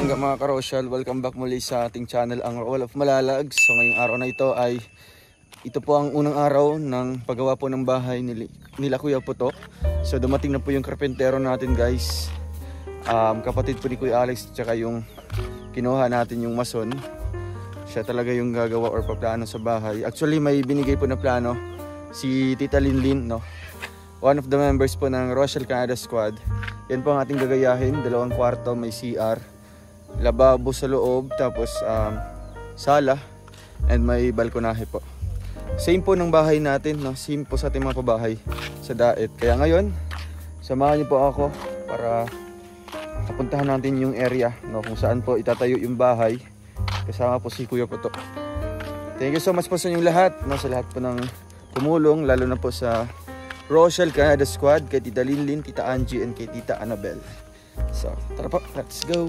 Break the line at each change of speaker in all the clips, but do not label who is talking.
palangga mga karosyal, welcome back muli sa ating channel, ang Roll of Malalag. So ngayong araw na ito ay ito po ang unang araw ng paggawa po ng bahay nila Kuya Putok. So dumating na po yung karpentero natin guys, kapatid po ni Kuya Alex, tsaka yung kinuha natin yung mason. Siya talaga yung gagawa or paplano sa bahay. Actually may binigay po na plano si Tita Linlin, no? One of the members po ng Rochelle Canada Squad. Yan po ang ating gagayahin, 2 kwarto, may CR, lababo sa loob, tapos sala, and may balkonahe po. Same po ng bahay natin, no? Same po sa ating mga pabahay sa Daet. Kaya ngayon, samahan niyo po ako para kapuntahan natin yung area, no? Kung saan po itatayo yung bahay. Kasama po si Kuya Putok. Thank you so much po sa inyong lahat, no? Sa lahat po ng tumulong, lalo na po sa Rochelle Canada Squad, kay Tita Linlin, Tita Angie, and kay Tita Annabel. So, tara po, let's go!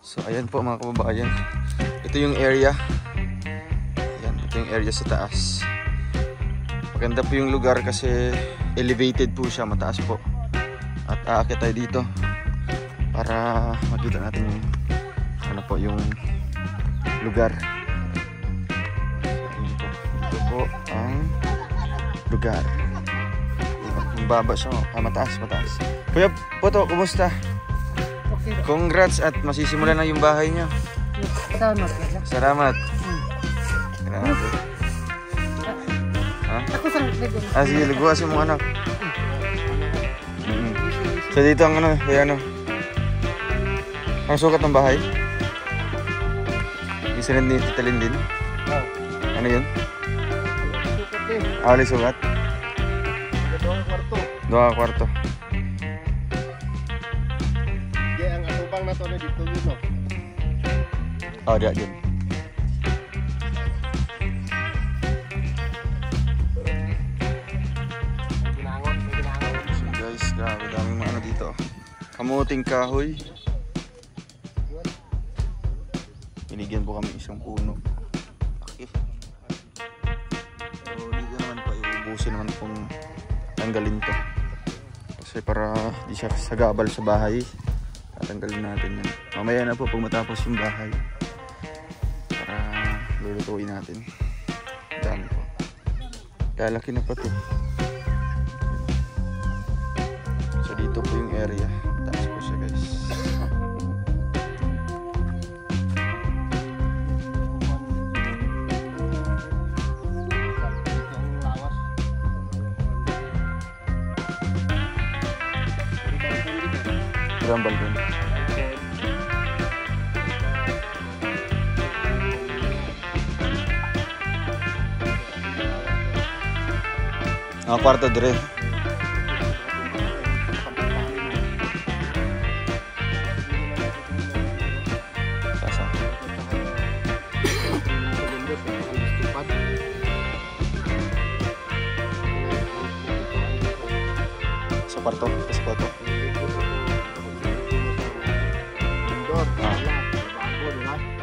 So, ayan po mga kababayan. Ito yung area. Ayan, ito yung area sa taas. Maganda po yung lugar kasi elevated po siya, mataas po. At aakit tayo dito para makita natin yung ano po yung lugar. So, ito po ang lugar. Baba siya, mataas. Kuya Putok, kumusta?
Okay.
Congrats at masisimulan na yung bahay niyo. Salamat. Grabe. Ha? Sige, lagwas yung mga anak. So dito ang ano, kaya ano? Ang sukat ng bahay? Yung sinad ni Tita Linlin? Ano yun? Wala sukat? 2 kwarto.
Di ang atubang na to na dito yun, no?
Oh, diyan dyan. So guys, grabe daming mga ano dito. Kamuting kahoy. Binigyan po kami isang puno. Okay. So dito naman pa, iubusin naman pong tanggalin to. Kasi para di siya sagabal sa bahay, tatanggalin natin yan. Mamaya na po pag matapos yung bahay para lulutuin natin. Dami po. Lalaki na pa to. So dito po yung area. Taas po siya guys. Ang balkon. Ang kwarto dire. Sasa. Sa kwarto, sa kwarto.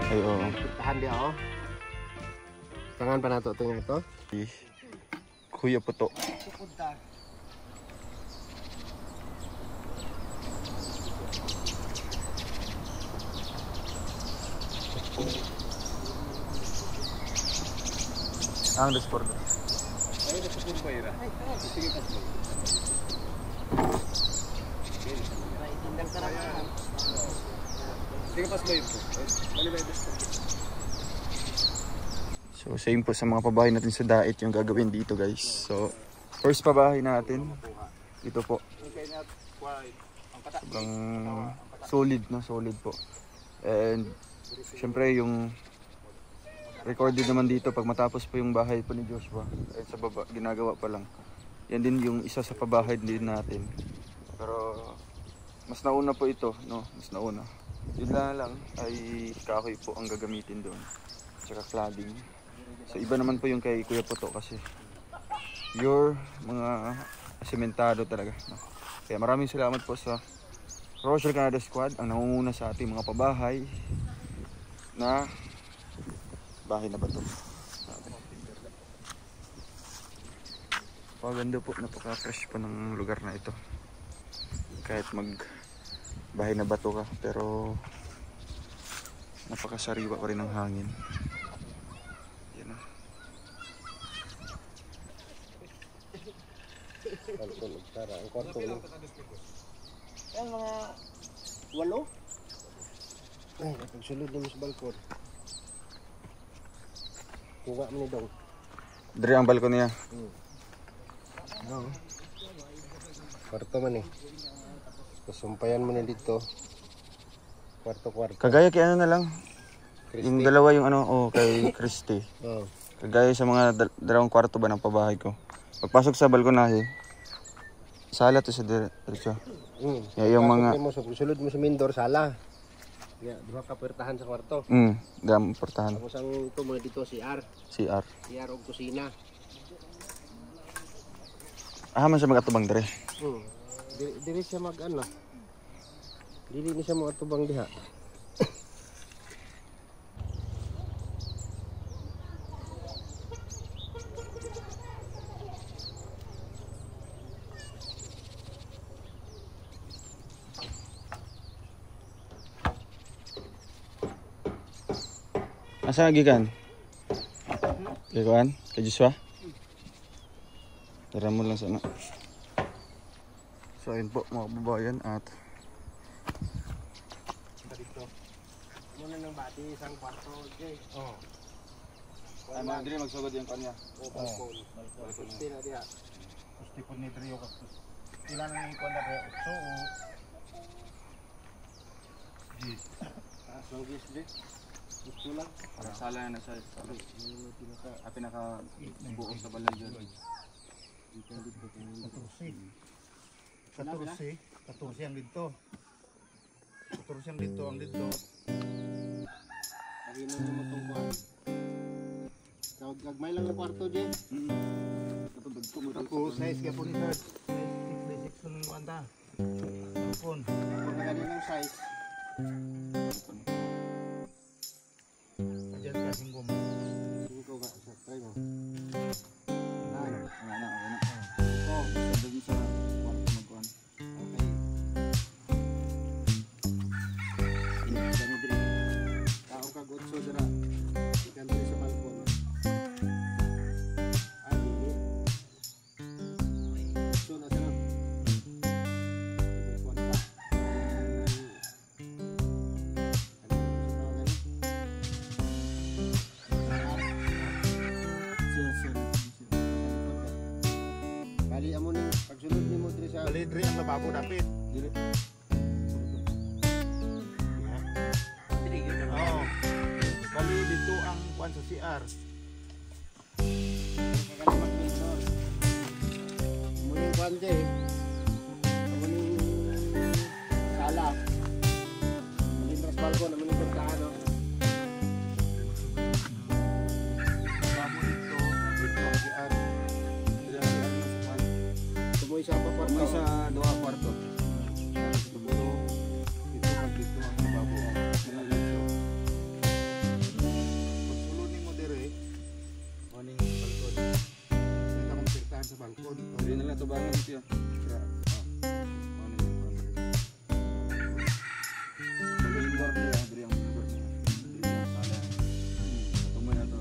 Ay, oo.
Tahan dia, oh. Tangan pa nato ito nga ito.
Kuya Putok. Ang desporto.
Ay, desporto ba ira? Sige pa.
So same po sa mga pabahay natin sa Daet yung gagawin dito guys. So first pabahay natin, ito po. Sobrang solid, no? Solid po. And syempre yung recorded naman dito pag matapos po yung bahay po ni Joshua. Sa baba, ginagawa pa lang. Yan din yung isa sa pabahay din natin. Pero mas nauna po ito, no? Mas nauna. Yun lang ay kahoy po ang gagamitin doon. Tsaka cladding. So iba naman po yung kay Kuya Putok kasi your mga sementado talaga, no? Kaya maraming salamat po sa Rochelle Canada Squad ang nangunguna sa ating mga pabahay na bahay na bato. Paganda po, napaka-fresh pa ng lugar na ito. Kahit mag bahay na bato ka, pero Napakasariwa pa rin ng hangin. Yan na.
Balkon, tara. Ang kwarto lang. Yan mga 8. Ay, pagsulod naman sa balkon. Kuha mo ni Dong.
Dari ang balkon niya.
Oo. Kwarto man eh. Kasumpayan mo na dito. Kwarto-kwarto.
Kagaya kay ano na lang.
Christy.
Yung dalawa yung ano, kay Christy.
Oo.
Kagaya sa mga dalawang kwarto ba ng pabahay ko. Pagpasok sa balkonahe, sala to sa diretso. Yeah, yung mga...
Mo, sulod mo sa main door, sala. Yeah, duha ka pertahan sa kwarto.
Dam portahan.
Tapos ang ito mo dito, CR.
CR.
CR o kusina.
Man siya mag-atubang dire.
Dili siya mag-ano. Dili ni siya mag-atubang diha.
Asa gikan? Kay kuan? Kay Joshua? Tara mo lang sana. So ayun po mga kababayan at
Dito. Muna ng bati isang kwarto, Jay.
ay mga dire magsugod yung kanya.
Balkon. Balkon. Sila diha.
Gusto ko ni Trio Cactus. Ilan ang ikuan na kaya? So, Gis.
So gis Jay. Gusto lang.
Sala na siya. Pinaka buo sa balay dyan.
14 ang dito. 14 ang dito, ang dito.
Pag-inom mo itong kwarto. Gagmay lang ng kwarto, Jay.
Ako, size kaya po ni Third. 6 by 6 ng kanta. Tapon.
Kung na ganinang size.
Diyan ka, singgom.
Singko ka. Try mo.
Doon sa kwarto magkuhan.
Okay. Dani diri. Tao ka gotso dira. Ikan diri sa balkon. Ay, dili. So na sana. Balkon pa. Bali amo ni pagsulod nimo diri sa
Balidri ang lababo dapit.
Dili.
Oo. Bali dito ang kuan sa CR.
kagalimat ni Sor. Muning kwan Jay. Muning sala. Muning tras balkon, muning pertahan no.
Lababo dito. Dito ang CR.
Dili ang ano sa kwan.
Tumoy sa pa kwarto.
May sa duha kwarto.
Siguro dito pag dito ang lababo. Pagsulod ni mo dire,
Muning balkon.
kita kong pirtahan sa balkon.
Dili na lang tubangan dito yan. Kaya, ano yung kwan. Dili yung lugar niya, dili ang lugar niya. Dili yung sala. Tumoy na to.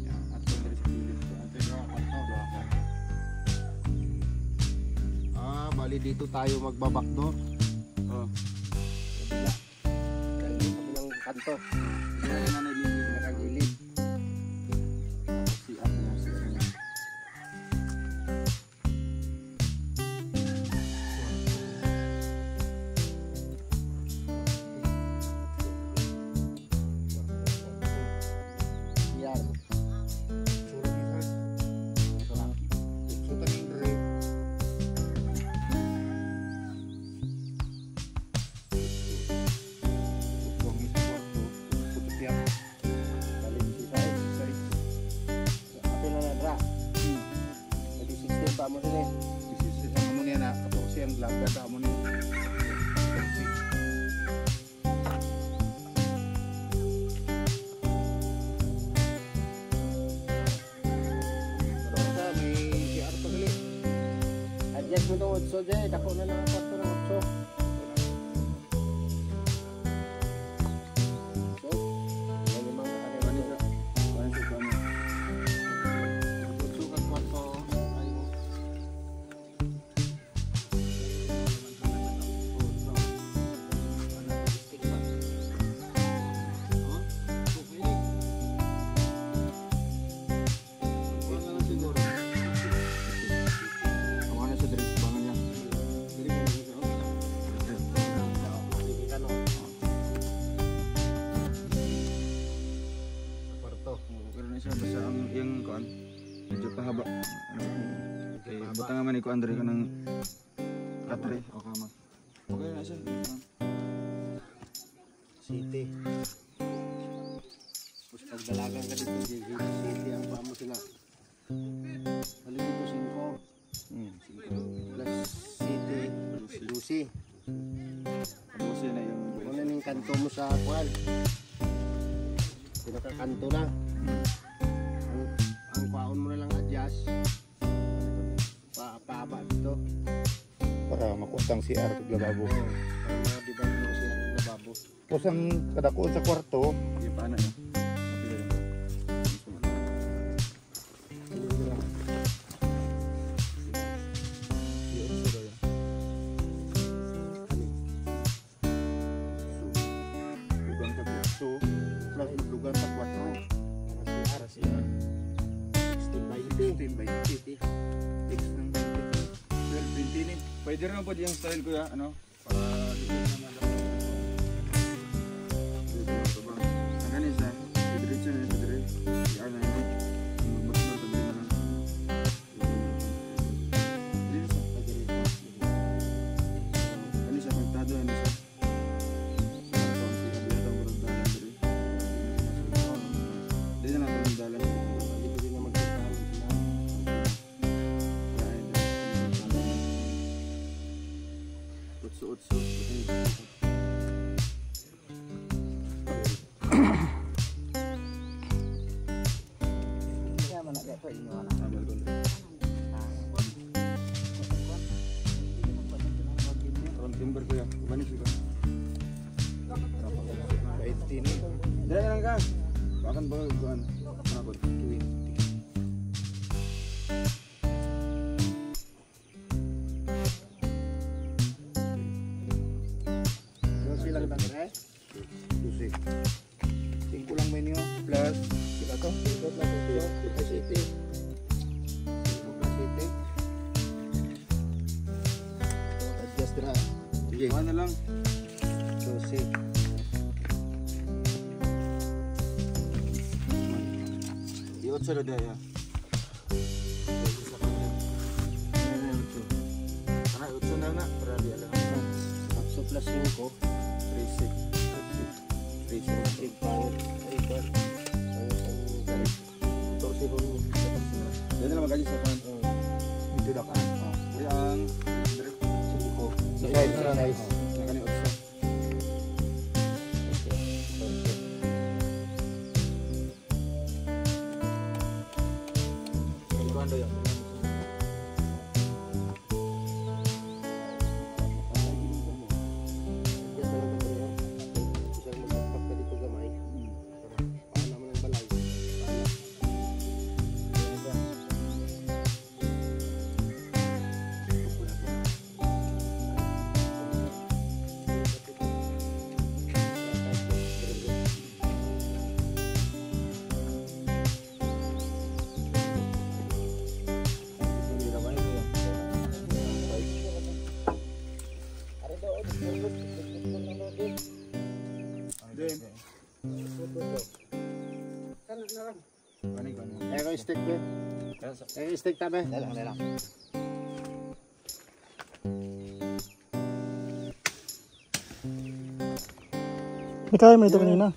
Yan, at doon diri sa pilit. At duha kwarto.
Bali dito tayo magbabakdoor.
Oh.
Dahil dito kami ng kanto.
Dili na nanay lilit.
Nakagilid.
Si Ate niya, si Ate niya.
Yan.
Sulod ni Third.
Ito lang.
Sultan yung dire. Buang isa kwarto. Putitiyak.
Bali dito tayo.
Size.
Apil na nadra. Jadi 16 pa mo din eh.
Ang amo niya na 14 ang laga sa amo ni. 14.
Basta may CR pa gali. Adjust mo itong 8 Jay. Dako na lang ang kwarto ng 8.
Butang naman ni ko Andre ko ng katre. Okay ma. Okay na siya.
City. Tapos pag dalagang ka dito, City ang pamo sila. Balik dito 5. Plus City, plus Lucy.
Lucy na yung
Kung ano yung kanto mo sa kwan. Pinakakanto na. Ang kwaon mo na lang adjust. Paaba dito.
Para makutang si CR kag lababo.
Para ma-divide mo siya ng lababo.
Tapos ang kadakuan sa kwarto,
yung paana niya.
lugan ka so plus lugan sa kwarto.
Para CR. 16 by 80.
Fix ng 12-20 ni.
Pwede rin po yung style ko ya, ano?
Para dito naman lang.
Ang ganin siya, diretso na sa dire. Yan na yun. Magbas na tabi na lang. Ano siya, pagtado, ano siya? Dito na ito ng dalan.
Dito rin na magkitahan sila.
Utso-utso. Amal ko na. From timber ko yan. Manis ko.
20 ni.
Dala lang ka. Bakan ba kuan? Nakot.
So sila kita dire.
Lucy. 5 lang menu plus sila to.
Ikot lang ito. Kita City. Plus City. Adjust na.
Sige.
Ano lang?
12.
Di 8 na daya. Ana 8 na na para di alam.
So plus 5.
36.
8 pound. 8 pound. Ang 14 ron.
Dito na magaji sa kan.
Dito na ka.
Yang
Size. Size.
nakani 8. Kuando yan.
Eko stick be. Stick tabe.
Dalang.
Kaya mo ito kanina.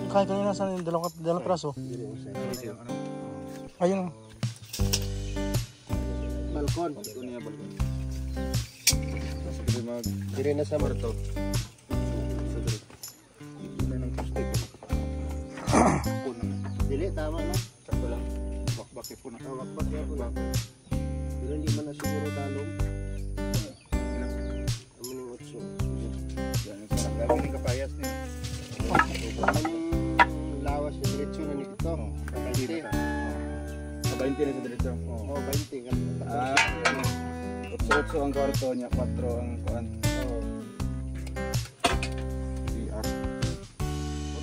Kaya kanina sa dalawang praso. Ayun.
Balkon.
Ito niya balkon.
Dire na sa marto. Dili tama na.
Sakto lang. Bakbaki po na.
Wakbak ya po na. Pero hindi man na siguro dalom. Amuning utso.
Yan ang sarap. Galing yung kapayas niya.
Anong lawas na diretso na ni dito? 20.
Sa 20 na sa diretso.
Oh, 20 kan.
Ah, 8 ang kwarto niya, 4 ang kuan.
Oh.
CR.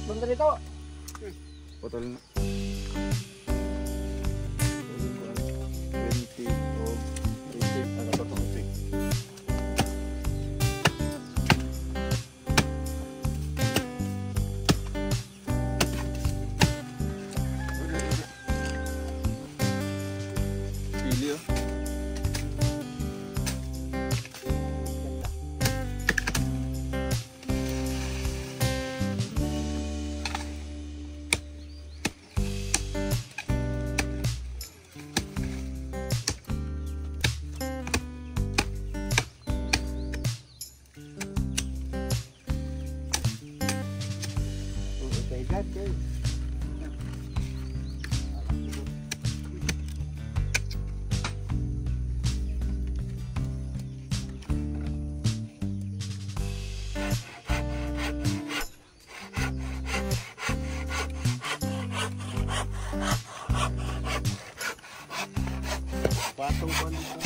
Banda dito.
Putol na. 20 o 18 ang kapatong. Pili oh.
Kahit kayo. Patong ko dito.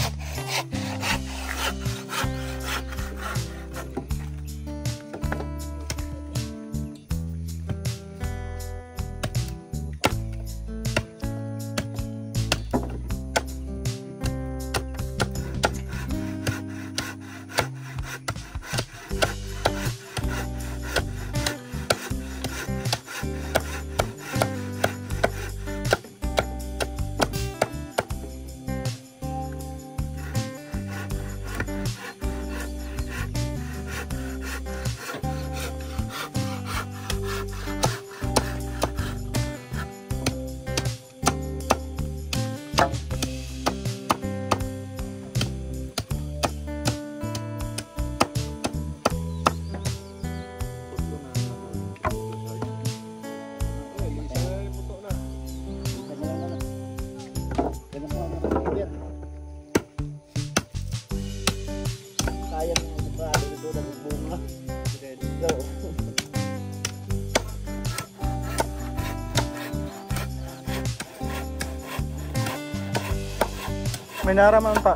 Sayang yung avocado dito ng bunga. Go.
May naraman pa.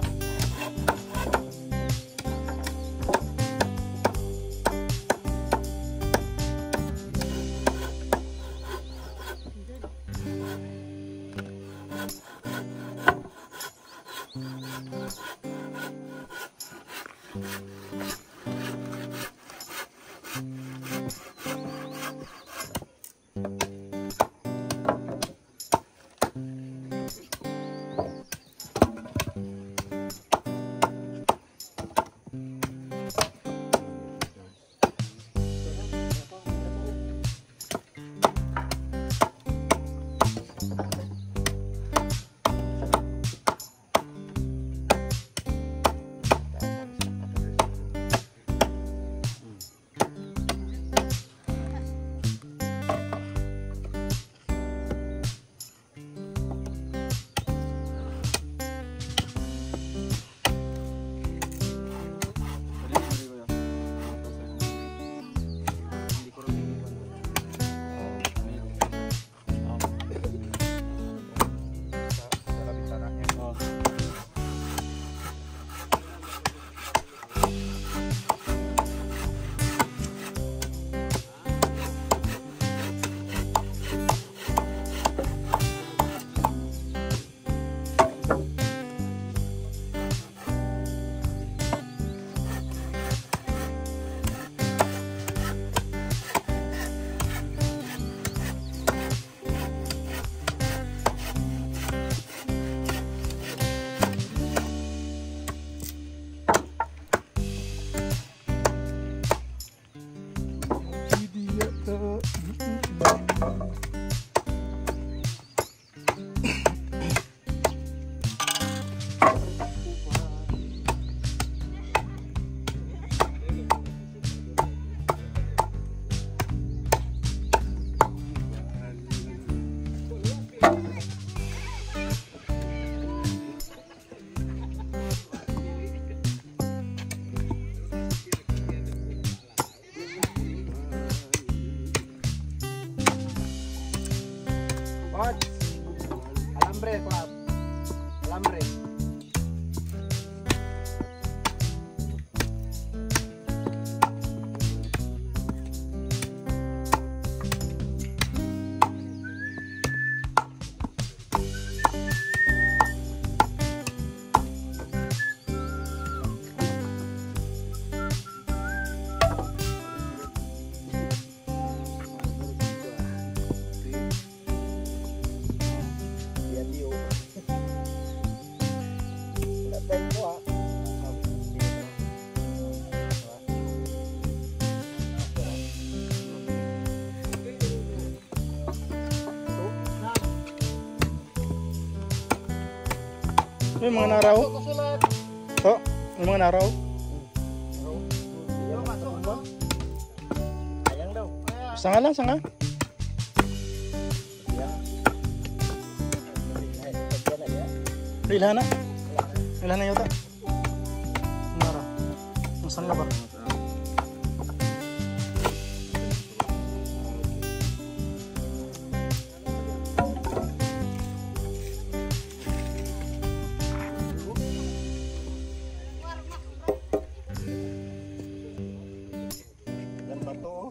Alambre, Club. Alambre.
May mga naraw. To, may mga naraw.
Ayang daw.
Sanga lang, sanga. Ilhan na. Ilhan na yata. Nara. Nasaan na ba?
Yan ba to?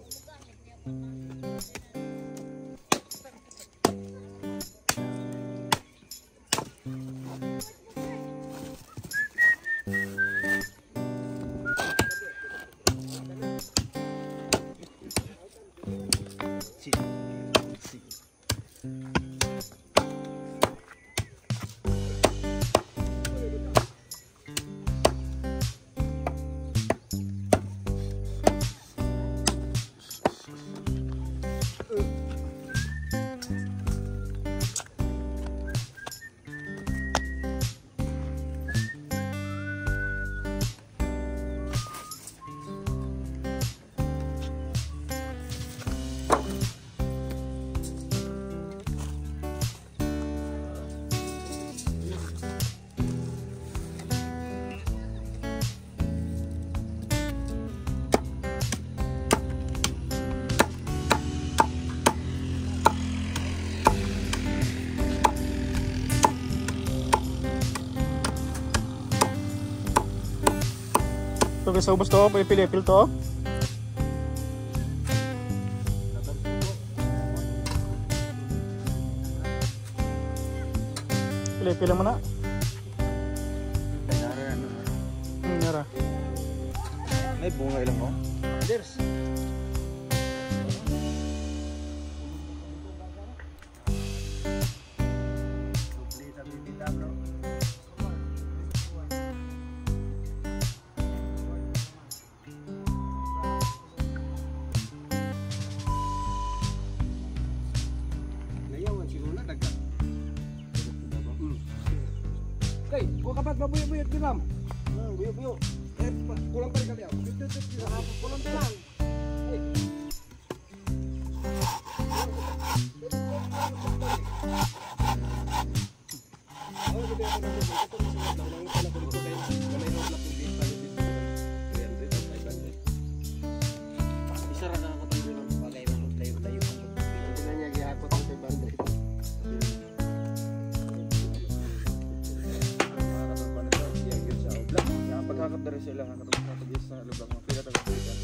Ito guys, ubos to. Pipil-ipil to. Pipil mo na. Nara.
May bunga ilang mo?
There's.
Kay, kung kapat babuyot-buyot din lang. Buyot-buyot. Kulang pa rin kali ako. Kulang pa lang.
Pagkakap dari sila nga natapos sa lubang mga pila taga-pilitan.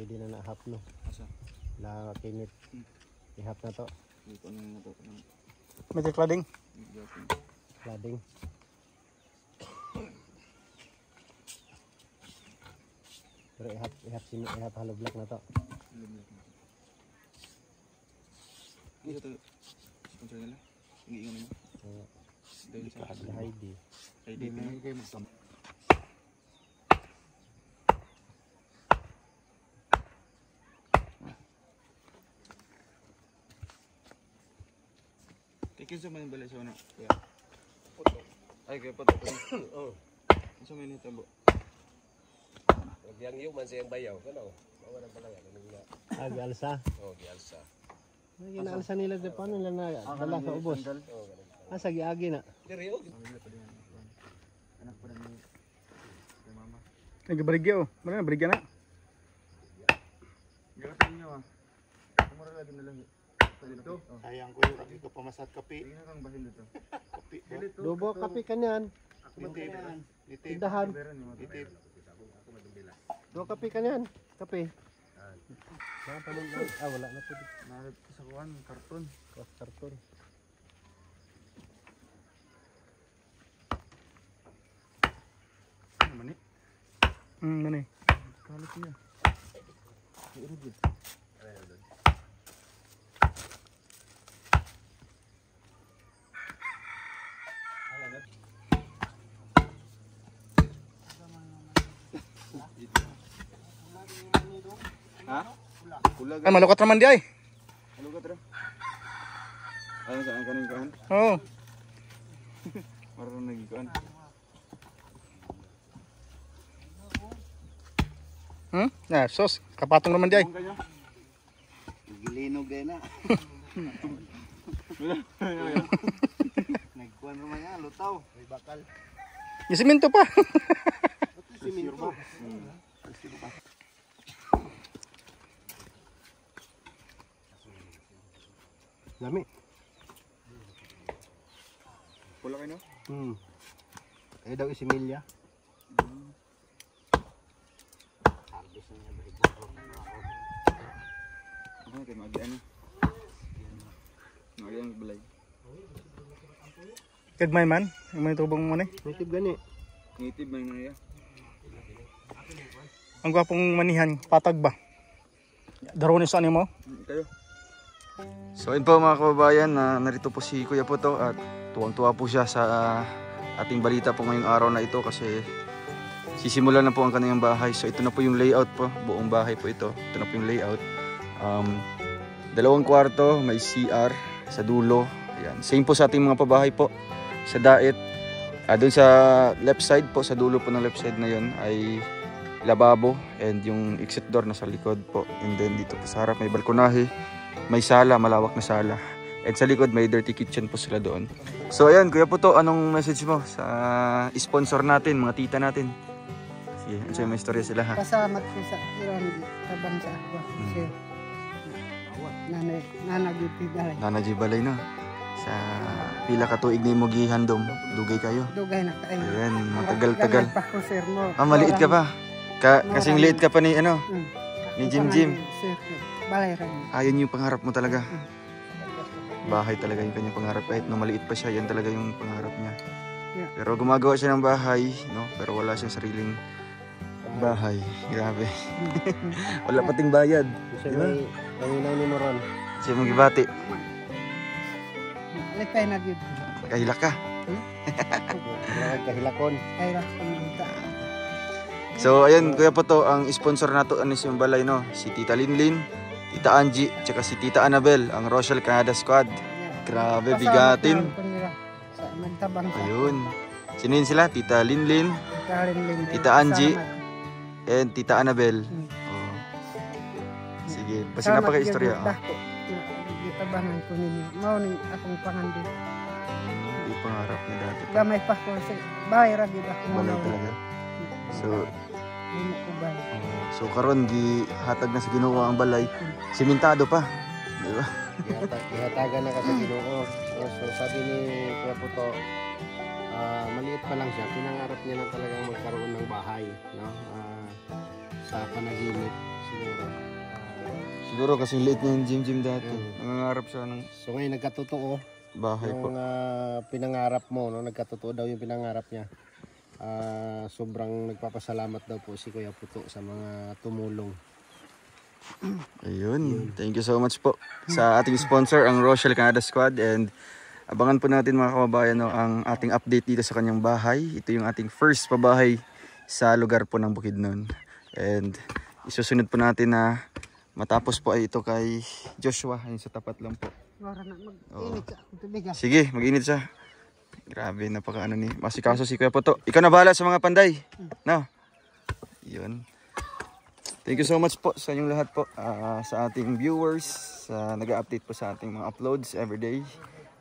Pwede na na-hap no.
Asa?
Nakakinit. I-hap na to.
Ito na to.
Medyo cladding.
Cladding. Pero i-hap hollow block na to.
Ito sponsor nila. Ingiingan mo. Dahil sa
Heidi.
Heidi kayo mo. Kinsa man balay sa una? Kuya. Ay kay pato.
Oh.
Kinsa man nito bo?
Wag yang man siyang bayaw, kano? Mawala pala yan nila. Alsa. Oh, gialsa. Ginaalsa nila de paano nila na dala sa ubos. Oh, sa giagi na. Diri og.
Anak pa ni mama.
Nagabarigya oh. Mara na barigya na.
Gagawin nyo ah. Kumura lagi na lang. Dito.
Sayang ko yung lagi ko pamasat kape.
Tingnan kang bahin dito.
Kape.
Dubo kape kanyan.
Itip. Itip.
Tindahan.
Itip.
Dubo kape kanyan. Kape. Wala na po.
Narap ko sa kuwan, karton.
Karton.
Ano man eh?
Mani.
Kalit niya. Iirod yun. Ha? Kulag.
Ay, malukot naman di ay.
Ano ka tara? Ayun saan kaning kuan?
Oo.
Marunong nagikuan.
Sos. Kapatong naman di ay.
Kung kayo?
Gilinog din na. Nagkuhan naman yan, lutaw. May bakal.
Isiminto pa.
Siminto.
Lami.
Pula kayo no?
Eh daw isimilya.
Ano kayo mag-ano? Mag-ano balay.
Kagmay man. Yung may tubong mo na.
Native gani.
Native may naya.
Ang gwapong manihan. Patag ba? Daronis ano mo?
Kayo. So yun po mga kababayan, narito po si Kuya Puto at tuwang-tuwa po siya sa ating balita po ngayong araw na ito kasi sisimulan na po ang kanyang bahay. So ito na po yung layout po, buong bahay po ito. Ito na po yung layout. 2 kwarto, may CR sa dulo. Ayan. Same po sa ating mga pabahay po sa Daet. Doon sa left side po, sa dulo po ng left side na yun ay lababo and yung exit door nasa likod po. And then dito po sa harap may balkonahe. May sala, malawak na sala. At sa likod may dirty kitchen po sila doon. So ayan, Kuya Puto, anong message mo sa sponsor natin, mga tita natin? Sige, ano may istorya sila ha?
Pasalamat ko sa iron tabang sa ako. Kasi nanagipidalay.
Nanaji balay no? Sa pila ka tuig ni mo gihandom, dugay kayo.
Dugay na kayo.
Ayan, matagal-tagal.
Pa ko sir mo.
Maliit ka pa. Kasing liit ka pa ni ano? Ni Jim.
Sir, balay rin.
Ayun yung pangarap mo talaga. Bahay talaga yung kanyang pangarap. Kahit nung maliit pa siya, yan talaga yung pangarap niya.
Yeah.
Pero gumagawa siya ng bahay, no? Pero wala siyang sariling bahay. Grabe. Wala pating bayad.
Kasi
Diba?
may panginaw ni Moron.
Siya mong gibati.
Lipay na dito.
Kahilak ka.
Kahilakon.
Ay ras pumunta.
So, ayun, Kuya Puto, ang sponsor nato anis yung balay, no? Si Tita Linlin, Tita Angie, tsaka si Tita Annabel, ang Rochelle Canada Squad. Grabe, bigatin.
Sa nagtabang sa.
Ayun. Sino yun sila? Tita Linlin,
Karin-lin.
Tita Angie, and Tita Annabel. Oh. Sige, basi nga pa kayo istorya. Oh.
Dako. Gitabangan ko ninyo. Mao ni akong pangandin.
Hindi pangarap niya dati.
Gamay pa ko sa balay ra gid ako.
Balay talaga. So,
Dili ko balay.
so karon gihatag na sa Ginoo ang balay. Simentado pa. Di ba?
Ihatagan na kasi Ginoo. So sabi ni Kuya Puto, maliit pa lang siya. Pinangarap niya na talagang magkaroon ng bahay, no? Sa panaginip siguro.
Siguro kasi liit niya yung gym dati. Nangangarap siya ng
So ngayon nagkatotoo
bahay po.
yung pinangarap mo, no? Nagkatotoo daw yung pinangarap niya. Sobrang nagpapasalamat daw po si Kuya Puto sa mga tumulong.
Ayun. Thank you so much po sa ating sponsor, ang Rochelle Canada Squad. And abangan po natin mga kababayan, no, ang ating update dito sa kanyang bahay. Ito yung ating first pabahay sa lugar po ng Bukidnon. And isusunod po natin na matapos po ay ito kay Joshua. Ayun sa tapat lang po.
Wala na mag-init sa akong tubig.
Sige, mag-init siya. Grabe, napaka ano ni. Masikaso si Kuya Puto. Ikaw na bahala sa mga panday. No? Yun. Thank you so much po sa inyong lahat po. Sa ating viewers. Nag-update po sa ating mga uploads everyday.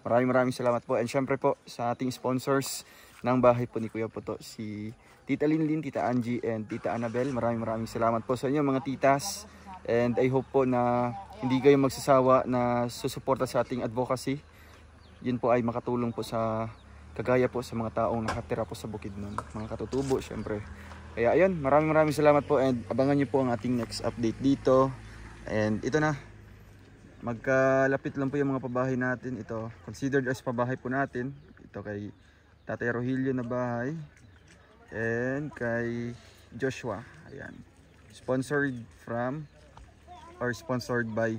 Maraming salamat po. And syempre po sa ating sponsors ng bahay po ni Kuya Puto. Si Tita Linlin, Tita Angie, and Tita Annabel. Maraming salamat po sa inyo mga titas. And I hope po na hindi kayo magsasawa na susuporta sa ating advocacy. Yun po ay makatulong po sa kagaya po sa mga taong nakatira po sa Bukidnon, mga katutubo syempre. Kaya ayun, maraming salamat po and abangan nyo po ang ating next update dito. And ito na, magkalapit lang po yung mga pabahay natin. Ito, considered as pabahay po natin. Ito kay Tatay Rogelio na bahay. And kay Joshua. Ayan. Sponsored by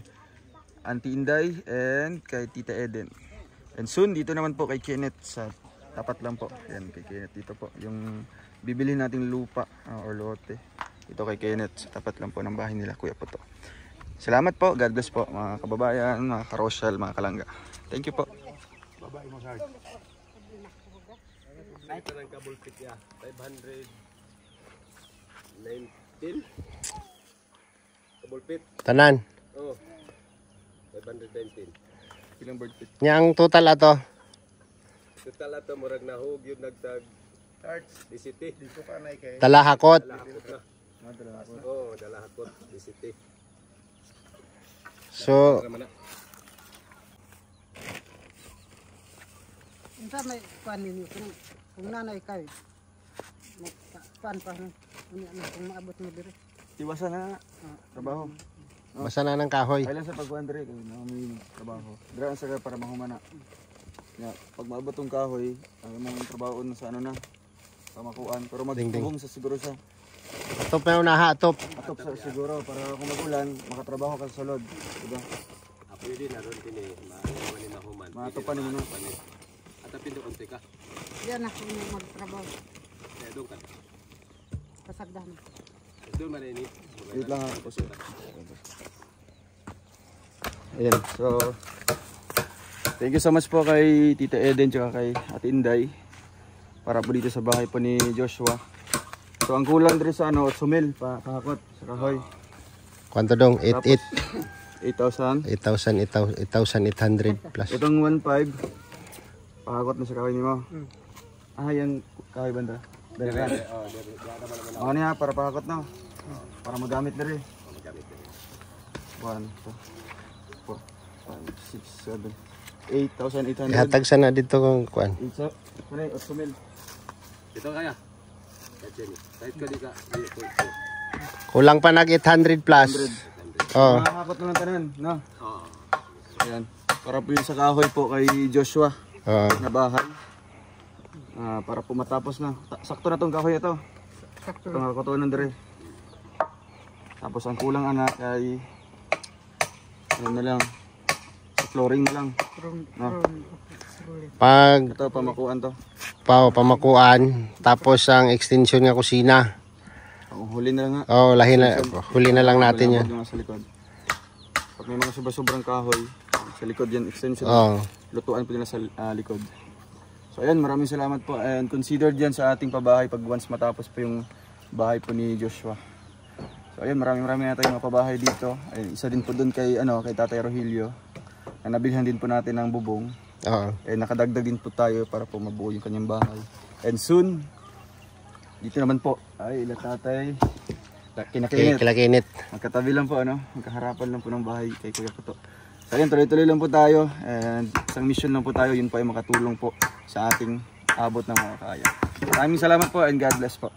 Auntie Inday and kay Tita Eden. And soon, dito naman po kay Kenneth sa tapat lang po. Ayan, kay Kenneth dito po. Yung bibili nating lupa or lote. Ito kay Kenneth sa tapat lang po ng bahay nila, Kuya Puto. Salamat po. God bless po mga kababayan, mga karosyal, mga kalangga. Thank you po.
Babae mo sa
Ito ng kabulpit niya. 519. Kabulpit.
Tanan.
Oh. 519.
Ilang bird pit?
Nya ang total ato.
Total ato murag nahug yun nagtag DCT.
dito ka na kay.
Talahakot.
Dalahakot na. Oo, dalahakot DCT.
So,
Unsa may kuan ninyo kung nanay kayo. Kuan pa no. Kung maabot mo dire.
Tiwasan na trabaho.
basa na ng kahoy.
Kailan sa pagkuhan dire kay may trabaho. Dira sa para mahumana. Ya, pag maabot tong kahoy, ang imong trabaho na sa ano na pamakuan pero magtubong sa siguro sa
Top na unaha, top.
atop sa siguro para kung magulan makatrabaho ka sa sulod, diba?
Pwede na ron din eh. Mahuman.
Matopan mo na.
Atapin doon konti ka.
Diyan ako magtrabaho.
Kaya doon ka.
Kasagdan.
Doon marinit.
Wait lang ako kasi. Ayan, so thank you so much po kay Tita Eden tsaka kay Ate Inday para po dito sa bahay po ni Joshua. So ang kulang dito sa ano, 8,000 pakakot sa kahoy.
Kwanto dong?
8,000.
8,800 plus.
Itong 1,500 pakakot na sa kahoy nimo. Yung kahoy banda. Dali ka. Ano niya para pakakot na. Para magamit na rin. 1, 2, 4, 5, 6, 7, 8,800.
Ihatag sana dito kung kwan.
8,000.
Ito kaya. Kahit ka di ka.
Kulang pa nag 800 plus. Oh.
Makakakot na lang tanan, no?
Oo.
Ayan. Para po yung sa kahoy po kay Joshua
Oh.
na bahay. Para po matapos na. Sakto na tong kahoy ito.
Sakto.
Itong kakutunan dire. Tapos ang kulang anak ay ano na lang. Sa flooring na lang. No?
Pag
Ito pamakuan to.
pamakuan, tapos ang extension nga kusina.
Ang huli na lang nga.
Oh, huli na lang natin yan.
Yung sa likod. Pag may mga sobrang kahoy, sa likod yan extension.
Oh.
Lutuan po nila sa likod. So ayan, maraming salamat po and considered yan sa ating pabahay pag once matapos po yung bahay po ni Joshua. So ayan, maraming na tayong mga pabahay dito. Ayun, isa din po doon kay Tatay Rogelio. Na nabilhan din po natin ng bubong.
Oo.
Nakadagdag din po tayo para po mabuo yung kanyang bahay. And soon, dito naman po ay Tatay Kinakinit.
Kilakinit.
Magkatabi lang po, magkaharapan lang po ng bahay kay Kuya Puto. So ayun, tuloy-tuloy lang po tayo and isang mission lang po tayo, yun po ay makatulong po sa ating abot ng mga kaya. Maraming salamat po and God bless po.